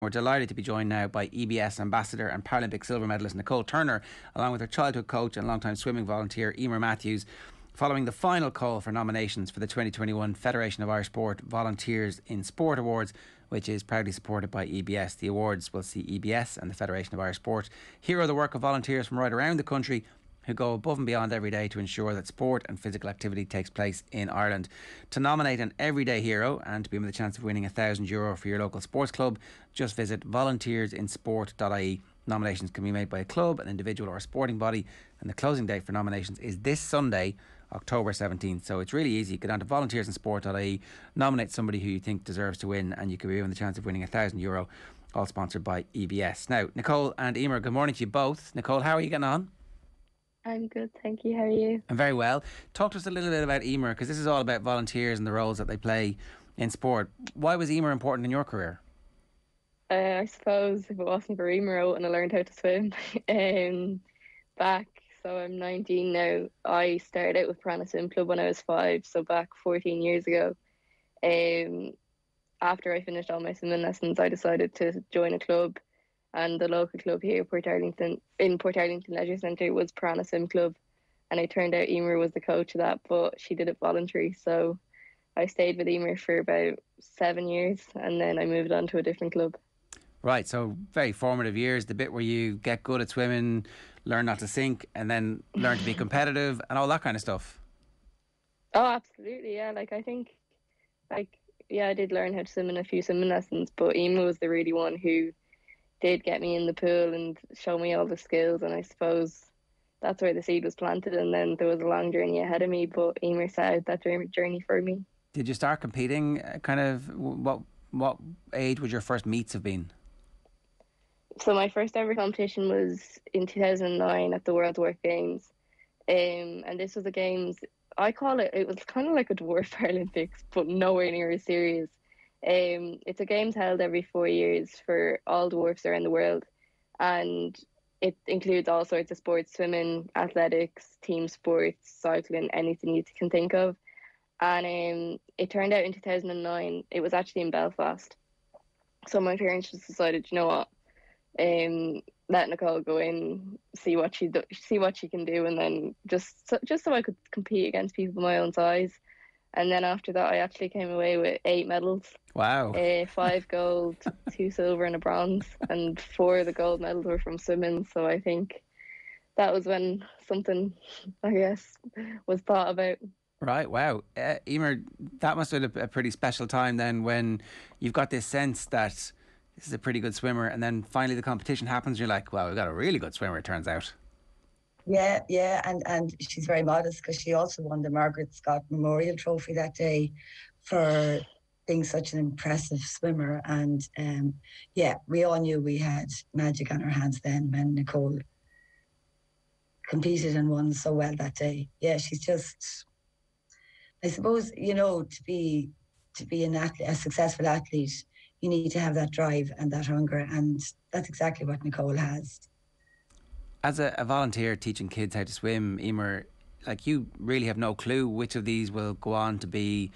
We're delighted to be joined now by EBS ambassador and Paralympic silver medalist Nicole Turner, along with her childhood coach and long-time swimming volunteer Eimear Mathews, following the final call for nominations for the 2021 Federation of Irish Sport Volunteers in Sport Awards, which is proudly supported by EBS. The awards will see EBS and the Federation of Irish Sport hero the work of volunteers from right around the country who go above and beyond every day to ensure that sport and physical activity takes place in Ireland. To nominate an everyday hero and to be with a chance of winning €1,000 for your local sports club, just visit volunteersinsport.ie. Nominations can be made by a club, an individual or a sporting body, and the closing date for nominations is this Sunday, October 17th. So it's really easy. Go down to volunteersinsport.ie, nominate somebody who you think deserves to win, and you could be given the chance of winning €1,000, all sponsored by EBS. Now, Nicole and Eimear, good morning to you both. Nicole, how are you getting on? I'm good, thank you. How are you? I'm very well. Talk to us a little bit about Eimear, because this is all about volunteers and the roles that they play in sport. Why was Eimear important in your career? I suppose if it wasn't for Eimear, I wouldn't have learned how to swim back. So I'm 19 now. I started out with Piranha Swim Club when I was 5, so back 14 years ago. After I finished all my swimming lessons, I decided to join a club. And the local club here, Port Arlington Leisure Centre, was Piranha Swim Club. And it turned out Eimear was the coach of that, but she did it voluntary. So I stayed with Eimear for about 7 years, and then I moved on to a different club. Right, so very formative years, the bit where you get good at swimming, learn not to sink, and then learn to be competitive and all that kind of stuff. Oh, absolutely, yeah. I did learn how to swim in a few swimming lessons, but Eimear was the really one who did get me in the pool and show me all the skills, and I suppose that's where the seed was planted, and then there was a long journey ahead of me, but Eimear started that journey for me. Did you start competing what age would your first meets have been? So my first ever competition was in 2009 at the World Dwarf Games, and this was the games, it was kind of like a dwarf Paralympics, but nowhere near as serious. It's a games held every 4 years for all dwarfs around the world, and it includes all sorts of sports: swimming, athletics, team sports, cycling, anything you can think of. And it turned out in 2009 it was actually in Belfast, so my parents just decided, you know what, let Nicole go in, see what she can do, and then just so I could compete against people my own size. And then after that, I actually came away with 8 medals. Wow. 5 gold, 2 silver and a bronze, and 4 of the gold medals were from swimming. So I think that was when something, I guess, was thought about. Right, wow. Eimear, that must have been a pretty special time then, when you've got this sense that this is a pretty good swimmer, and then finally the competition happens and you're like, wow, we've got a really good swimmer, it turns out. Yeah, and she's very modest because she also won the Margaret Scott Memorial Trophy that day for being such an impressive swimmer. And we all knew we had magic on our hands then when Nicole competed and won so well that day. Yeah, she's just, I suppose, to be an athlete, a successful athlete, you need to have that drive and that hunger, and that's exactly what Nicole has. As a volunteer teaching kids how to swim, Eimear, like, you really have no clue which of these will go on to be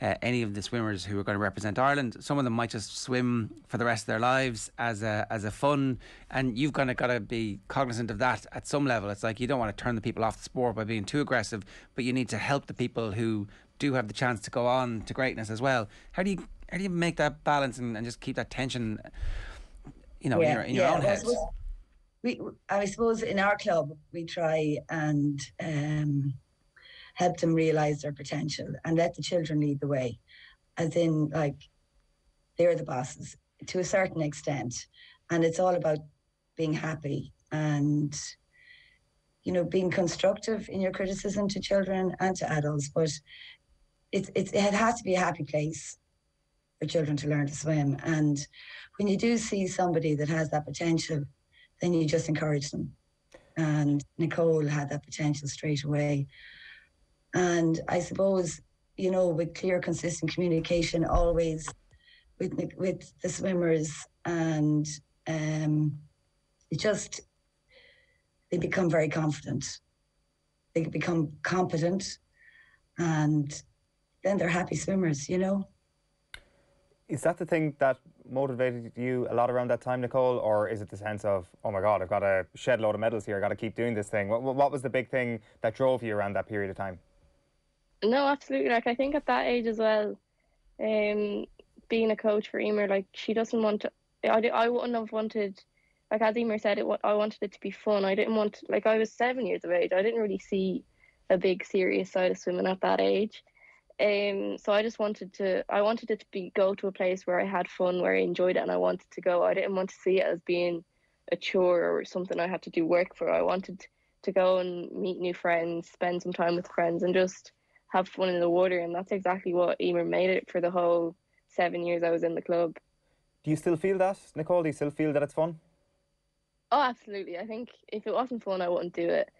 any of the swimmers who are going to represent Ireland. Some of them might just swim for the rest of their lives as a fun, and you've kind of got to be cognizant of that at some level. It's like you don't want to turn the people off the sport by being too aggressive, but you need to help the people who do have the chance to go on to greatness as well. How do you make that balance and just keep that tension, in your own head? I suppose in our club we try and help them realise their potential and let the children lead the way, as in, like, they're the bosses to a certain extent, and it's all about being happy and being constructive in your criticism to children and to adults. But it has to be a happy place for children to learn to swim, and when you do see somebody that has that potential, then you just encourage them. And Nicole had that potential straight away. And I suppose, with clear, consistent communication always with the swimmers, and they become very confident. They become competent, and then they're happy swimmers, Is that the thing that motivated you a lot around that time, Nicole? Or is it the sense of, oh my God, I've got a shed load of medals here, I've got to keep doing this thing? What was the big thing that drove you around that period of time? No, absolutely. Like, I think at that age as well, being a coach for Emer, like, she doesn't want to, I wouldn't have wanted, like as Emer said, I wanted it to be fun. I didn't want, like, I was 7 years of age. I didn't really see a big serious side of swimming at that age. So I just wanted it to be go to a place where I had fun, where I enjoyed it, and I wanted to go. I didn't want to see it as being a chore or something I had to do work for. I wanted to go and meet new friends, spend some time with friends, and just have fun in the water. And that's exactly what Emer made it for the whole 7 years I was in the club. Do you still feel that, Nicole? Do you still feel that it's fun? Oh, absolutely. I think if it wasn't fun, I wouldn't do it.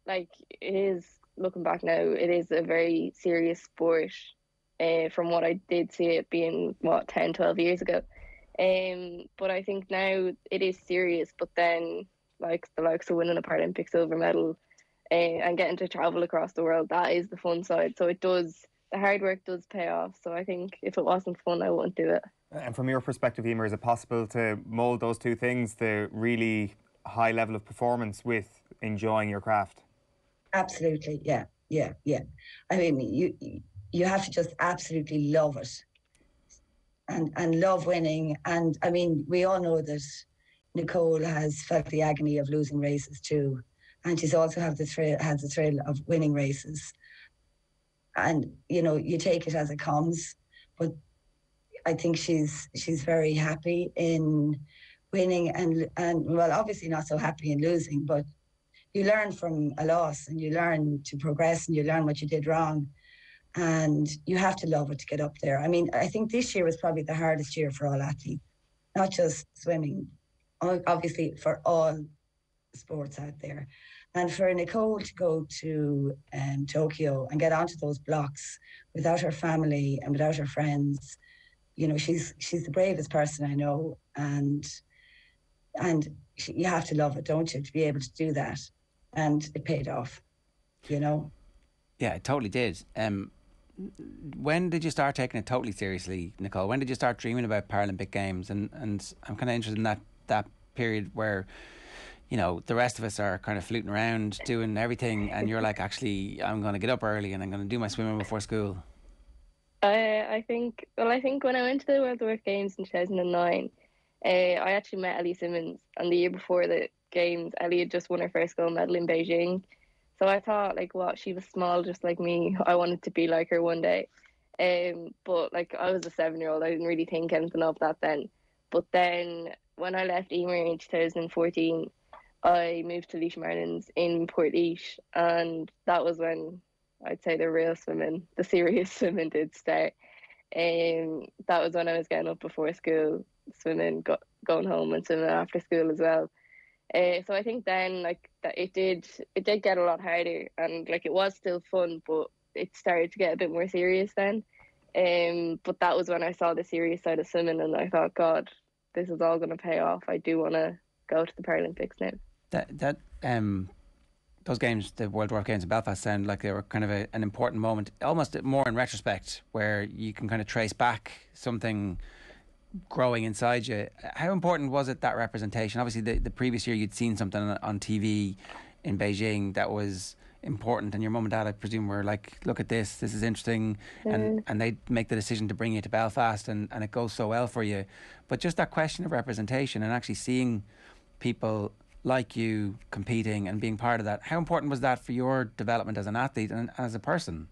Like, it is, looking back now, it is a very serious sport, from what I did see it being, 10, 12 years ago. But I think now it is serious, but then, like, the likes of winning a Paralympic silver medal, and getting to travel across the world, that is the fun side. So the hard work does pay off. So I think if it wasn't fun, I wouldn't do it. And from your perspective, Emer, is it possible to mould those two things, the really high level of performance with enjoying your craft? Absolutely, yeah. I mean, you have to just absolutely love it, and love winning. And I mean, we all know that Nicole has felt the agony of losing races too, and she's also had the thrill of winning races. And you know, you take it as it comes, but I think she's very happy in winning, and well, obviously not so happy in losing, but you learn from a loss, and you learn to progress, and you learn what you did wrong, and you have to love it to get up there. I mean, I think this year was probably the hardest year for all athletes, not just swimming, obviously for all sports out there. And for Nicole to go to Tokyo and get onto those blocks without her family and without her friends, you know, she's the bravest person I know, and you have to love it, don't you, to be able to do that. And it paid off, you know. Yeah, it totally did. When did you start taking it totally seriously, Nicole? When did you start dreaming about Paralympic Games? And I'm kind of interested in that period where, you know, the rest of us are kind of fluting around doing everything, and you're like, actually, I'm going to get up early and I'm going to do my swimming before school. I think when I went to the World Warp Games in 2009, I actually met Ellie Simmons, and the year before the Games, Ellie had just won her first gold medal in Beijing. So I thought, like, she was small just like me. I wanted to be like her one day. But like, I was a 7-year-old, I didn't really think anything of that then. But then when I left Emer in 2014, I moved to Laois Marlins in Port and that was when I'd say the real swimming, the serious swimming did start. That was when I was getting up before school, swimming, going home and swimming after school as well. So I think then, like, that it did get a lot harder, and like, it was still fun, but it started to get a bit more serious then. But that was when I saw the serious side of swimming, and I thought, God, this is all going to pay off. I do want to go to the Paralympics now. Those games, the World Warp Games in Belfast, sound like they were kind of an important moment, almost more in retrospect, where you can kind of trace back something growing inside you. How important was it, that representation? Obviously the previous year you'd seen something on TV in Beijing that was important, and your mum and dad, I presume, were like, look at this is interesting, and they make the decision to bring you to Belfast, and it goes so well for you. But just that question of representation and actually seeing people like you competing and being part of that, how important was that for your development as an athlete and as a person?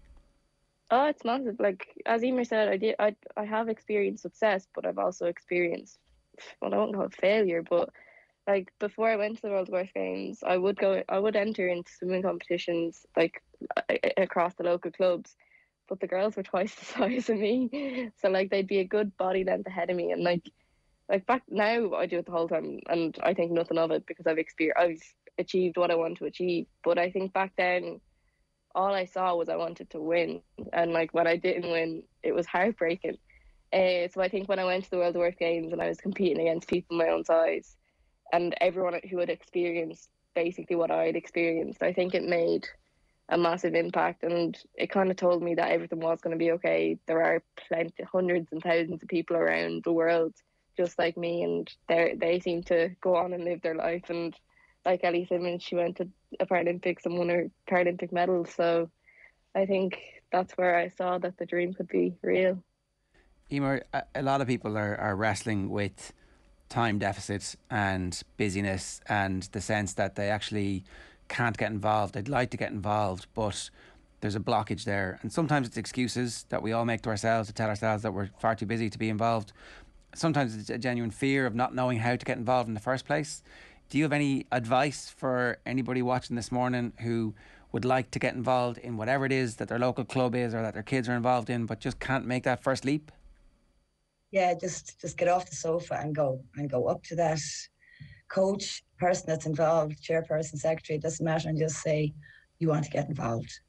Oh, it's massive. Like, as Emer said, I have experienced success, but I've also experienced, well, I won't call it failure, but like, before I went to the World Warp Games, I would enter into swimming competitions, like, across the local clubs, but the girls were twice the size of me, so like, they'd be a good body length ahead of me, and like back now I do it the whole time, and I think nothing of it because I've achieved what I want to achieve. But I think back then, all I saw was I wanted to win, and like, when I didn't win, it was heartbreaking. So I think when I went to the World Warp Games and I was competing against people my own size, and everyone who had experienced basically what I'd experienced, I think it made a massive impact, and it kind of told me that everything was going to be okay. There are plenty, hundreds and thousands of people around the world just like me, and they seem to go on and live their life. And like Ellie Simmons, she went to a Paralympics and won her Paralympic medal. So I think that's where I saw that the dream could be real. Eimear, a lot of people are wrestling with time deficit and busyness and the sense that they actually can't get involved. They'd like to get involved, but there's a blockage there. And sometimes it's excuses that we all make to ourselves to tell ourselves that we're far too busy to be involved. Sometimes it's a genuine fear of not knowing how to get involved in the first place. Do you have any advice for anybody watching this morning who would like to get involved in whatever it is that their local club is or that their kids are involved in, but just can't make that first leap? Yeah, just get off the sofa and go up to that coach, person that's involved, chairperson, secretary, it doesn't matter, and just say you want to get involved.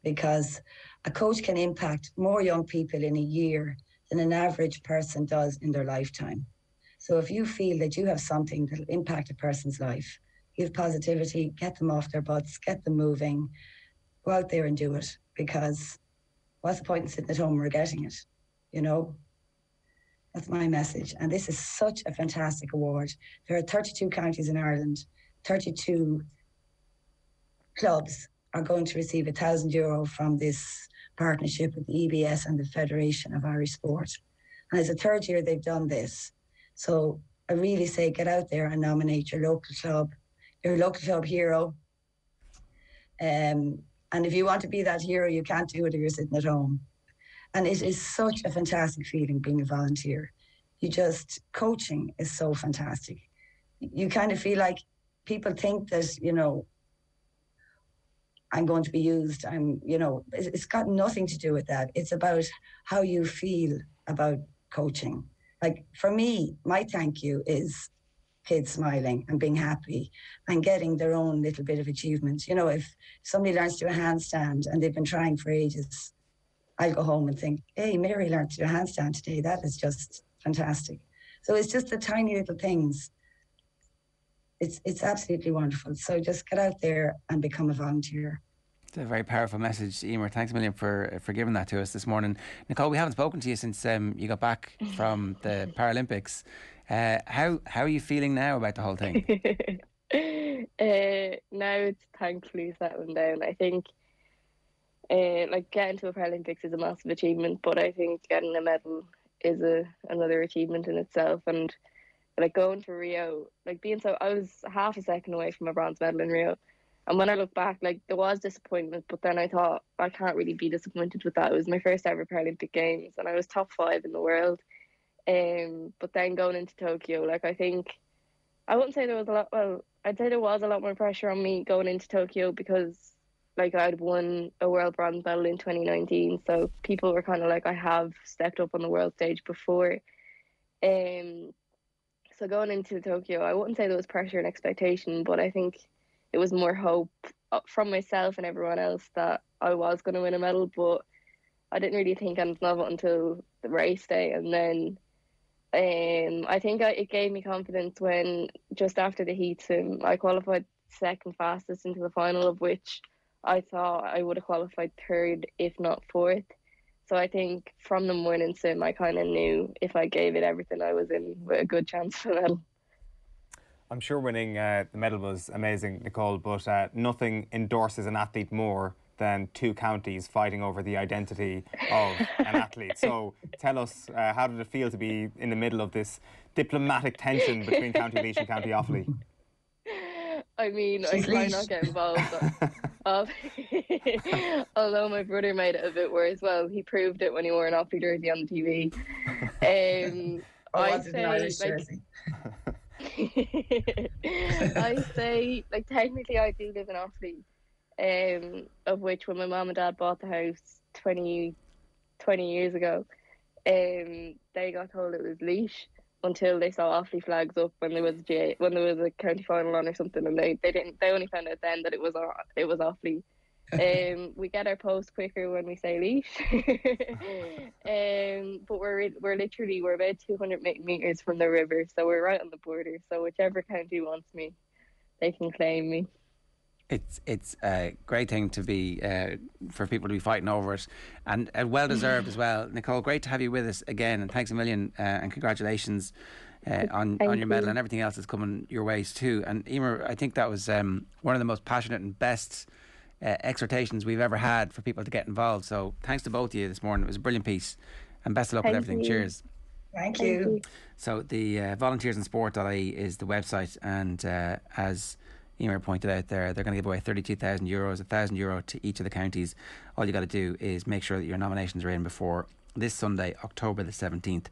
Because a coach can impact more young people in a year than an average person does in their lifetime. So if you feel that you have something that will impact a person's life, give positivity, get them off their butts, get them moving, go out there and do it. Because what's the point in sitting at home regretting it, you know? That's my message. And this is such a fantastic award. There are 32 counties in Ireland, 32 clubs are going to receive €1,000 from this partnership with the EBS and the Federation of Irish Sport. And it's the third year they've done this. So I really say get out there and nominate your local club hero. And if you want to be that hero, you can't do it if you're sitting at home. And it is such a fantastic feeling being a volunteer. Coaching is so fantastic. You kind of feel like people think that, you know, I'm going to be used. It's got nothing to do with that. It's about how you feel about coaching. Like for me, my thank you is kids smiling and being happy and getting their own little bit of achievement. You know, if somebody learns to do a handstand and they've been trying for ages, I'll go home and think, hey, Mary learned to do a handstand today. That is just fantastic. So it's just the tiny little things. It's absolutely wonderful. So just get out there and become a volunteer. It's a very powerful message, Eimear. Thanks a million for giving that to us this morning. Nicole, we haven't spoken to you since you got back from the Paralympics. How are you feeling now about the whole thing? Now it's thankfully settling down. I think getting to a Paralympics is a massive achievement, but I think getting a medal is another achievement in itself. And like going to Rio, I was half a second away from a bronze medal in Rio. And when I look back, there was disappointment, but then I thought I can't really be disappointed with that. It was my first ever Paralympic Games and I was top 5 in the world. But then going into Tokyo, I think I wouldn't say there was I'd say there was a lot more pressure on me going into Tokyo because I'd won a world bronze medal in 2019. So people were kind of I have stepped up on the world stage before. So going into Tokyo, I wouldn't say there was pressure and expectation, but I think it was more hope from myself and everyone else that I was going to win a medal, but I didn't really think anything of it until the race day. And then I think it gave me confidence when just after the heats, I qualified second fastest into the final, of which I thought I would have qualified third, if not fourth. So I think from the morning sim, I kind of knew if I gave it everything, I was in with a good chance for the medal. I'm sure winning the medal was amazing, Nicole, but nothing endorses an athlete more than 2 counties fighting over the identity of an athlete. So tell us, how did it feel to be in the middle of this diplomatic tension between County Laois and County Offaly? I mean, I try not get involved. Although my brother made it a bit worse. Well, he proved it when he wore an Offaly jersey on the TV. I say, technically I do live in Offaly, of which when my mum and dad bought the house 20 years ago, they got told it was Laois until they saw Offaly flags up when there was a county final on or something, and they only found out then that it was Offaly. We get our post quicker when we say Laois. But we're about 200 metres from the river, so we're right on the border. So whichever county wants me, they can claim me. It's a great thing to be for people to be fighting over it, and well deserved as well. Nicole, great to have you with us again, and thanks a million, and congratulations on your medal and everything else that's coming your ways too. And Eimear, I think that was one of the most passionate and best exhortations we've ever had for people to get involved. So thanks to both of you this morning. It was a brilliant piece, and best of luck with everything. Cheers. Thank you. So the volunteersinsport.ie is the website, and as Eimear pointed out there, they're going to give away €32,000, €1,000 to each of the counties. All you got to do is make sure that your nominations are in before this Sunday, October the 17th.